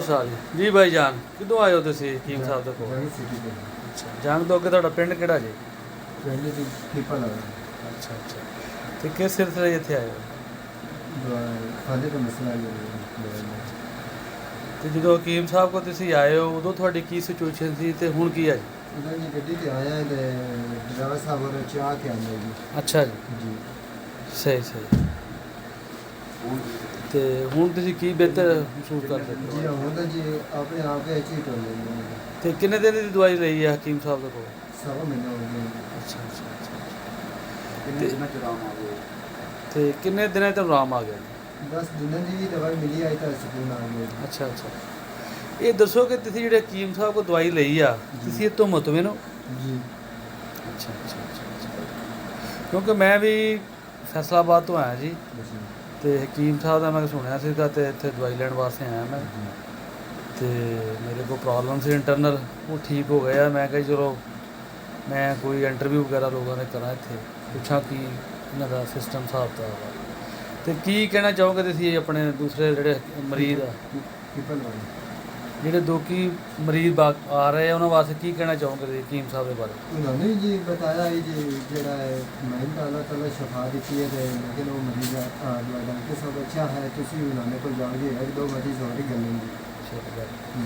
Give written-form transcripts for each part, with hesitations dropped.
साल जी भाईजान कितों आए हो तुसी हकीम साहब दे कोल? जंग सिटी ਦੇ अच्छा जंग तो अगे तुहाडा पिंड किहड़ा जी? ਪਿੰਡ ਦੀ ਠੀਪਾ ਲਗਾ अच्छा अच्छा ते किस सिलसिले इत्थे आए हो? ਫਾਦੇ ਦਾ ਮਸਲਾ ਹੈ ਤੇ ਜਦੋਂ ਹਕੀਮ ਸਾਹਿਬ ਕੋਲ ਤੁਸੀਂ ਆਏ ਹੋ ਉਦੋਂ ਤੁਹਾਡੀ ਕੀ ਸਿਚੁਏਸ਼ਨ ਸੀ ਤੇ ਹੁਣ ਕੀ ਹੈ ਜੀ? ਉਹਨਾਂ ਦੀ ਗੱਡੀ ਤੇ ਆਇਆ ਤੇ ਡਰਾਈਵਰ ਸਾਹਿਬ ਉਹ ਚਾਹ ਕੇ ਆਉਂਦੇ ਜੀ ਅੱਛਾ ਜੀ ਜੀ ਸਹੀ ਸਹੀ ਤੇ ਹੁਣ ਤੁਸੀਂ ਕੀ ਬਿਹਤਰ ਮਹਿਸੂਸ ਕਰਦੇ ਜੀ ਹੋ? ਹੁਣ ਤਾਂ ਜੀ ਆਪਣੇ ਆਪ ਹੀ ਚੀਟ ਹੋ ਜਾਂਦੀ ਹੈ ਤੇ ਕਿੰਨੇ ਦਿਨ ਦੀ ਦਵਾਈ ਲਈ ਹੈ ਹਕੀਮ ਸਾਹਿਬ ਦੇ ਕੋਲ? ਸਵਾ ਮਹੀਨਾ ਹੋ ਗਿਆ ਅੱਛਾ ਅੱਛਾ ਅੱਛਾ ਕਿੰਨੇ ਦਿਨਾਂ ਚ ਆਰਾਮ ਆ ਗਿਆ ਤੇ ਕਿੰਨੇ ਦਿਨਾਂ ਤੋਂ ਆਰਾਮ ਆ ਗਿਆ? 10 ਦਿਨਾਂ ਦੀ ਵੀ ਦਵਾਈ ਮਿਲੀ ਆਈ ਤਾਂ ਸਕੂਨ ਆ ਗਿਆ ਅੱਛਾ ਅੱਛਾ ਇਹ ਦੱਸੋ ਕਿ ਤੁਸੀਂ ਜਿਹੜੇ ਹਕੀਮ ਸਾਹਿਬ ਕੋਲ ਦਵਾਈ ਲਈ ਆ ਤੁਸੀਂ ਇਹ ਤੋਂ ਮੁਤਮਿਨ ਹੋ? ਜੀ ਅੱਛਾ ਅੱਛਾ ਅੱਛਾ ਕਿਉਂਕਿ ਮੈਂ ਵੀ ਫੈਸਲਾਬਾਦ ਤੋਂ ਆਇਆ ਜੀ ਤੇ ਹਕੀਮ ਸਾਹਿਬ ਦਾ ਮੈਂ ਸੁਣਿਆ ਸੀਗਾ ਤੇ ਇੱਥੇ ਦਵਾਈ ਲੈਣ ਵਾਸਤੇ ਆਇਆ ਮੈਂ ਤੇ ਮੇਰੇ ਕੋਲ ਪ੍ਰੋਬਲਮ ਸੀ ਇੰਟਰਨਲ ਉਹ ਠੀਕ ਹੋ ਗਿਆ ਮੈਂ ਕਿਹਾ ਚਲੋ ਮੈਂ ਕੋਈ ਇੰਟਰਵਿਊ ਵਗੈਰਾ ਲੋਕਾਂ ਦੇ ਕਰਾਂ ਇੱਥੇ ਪੁੱਛਾਂ ਕੀ ਇਹਨਾਂ ਦਾ ਸਿਸਟਮ ਹਿਸਾਬ ਦਾ ਤੇ ਕੀ ਕਹਿਣਾ ਚਾਹੋਗੇ ਤੁਸੀਂ ਆਪਣੇ ਦੂਸਰੇ ਜਿਹੜੇ ਮਰੀਜ਼ ਆ ਪੀਪਲ ਵਾਲੀ ਜਿਹੜੇ ਦੋਕੀ ਮਰੀਜ਼ ਆ ਰਹੇ ਆ ਉਹਨਾਂ ਵਾਸਤੇ ਕੀ ਕਹਿਣਾ ਚਾਹੋਗੇ ਤੁਸੀਂ ਹਕੀਮ ਸਾਹਿਬ ਦੇ ਬਾਰੇ? उन्होंने जी बताया है जी जरा मैं तो अल्लाह ताला शफा दी है लेकिन वो मरीज डॉक्टर साहब अच्छा है तुसी उन्होंने को जाओ जी एक दो मरीज और गल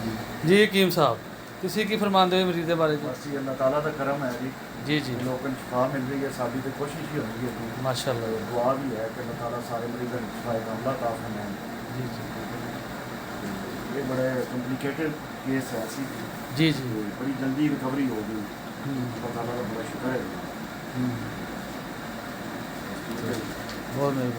जी ਜੀ ਹਕੀਮ ਸਾਹਿਬ ਤੁਸੀਂ ਕੀ ਫਰਮਾਉਂਦੇ ਹੋ ਮਰੀਜ਼ ਦੇ ਬਾਰੇ ਜੀ? ਬਸ ਜੀ ਅੱਲਾਹ ਤਾਲਾ ਦਾ ਕਰਮ ਹੈ ਜੀ ਜੀ ਜੀ ਲੋਕਾਂ ਨੂੰ ਸ਼ਿਫਾ ਮਿਲ ਰਹੀ ਹੈ ਸਾਡੀ ਤੇ ਕੋਸ਼ਿਸ਼ ਹੀ ਹੁੰਦੀ ਹੈ ਕਿ ਮਾਸ਼ਾਅੱਲਾ ਦੁਆ ਵੀ ਹੈ ਕਿ ਅੱਲਾਹ ਤਾਲਾ ਸਾਰੇ ਮਰੀਜ਼ਾਂ ਨੂੰ ਸ਼ਿਫਾ ਦਾ ਅਤਾ ਫਰਮਾਏ ਜੀ ਜੀ ਇਹ ਬੜਾ ਕੰਪਲਿਕੇਟਡ ਕੇਸ ਹੈ ਸੀ ਜੀ ਜੀ ਬੜੀ ਜਲਦੀ ਰਿਕਵਰੀ ਹੋ ਗਈ ਅੱਲਾਹ ਤਾਲਾ ਦਾ ਬੜਾ ਸ਼ੁਕਰ ਹੈ ਬਹੁਤ ਮਿਹਰਬਾਨੀ।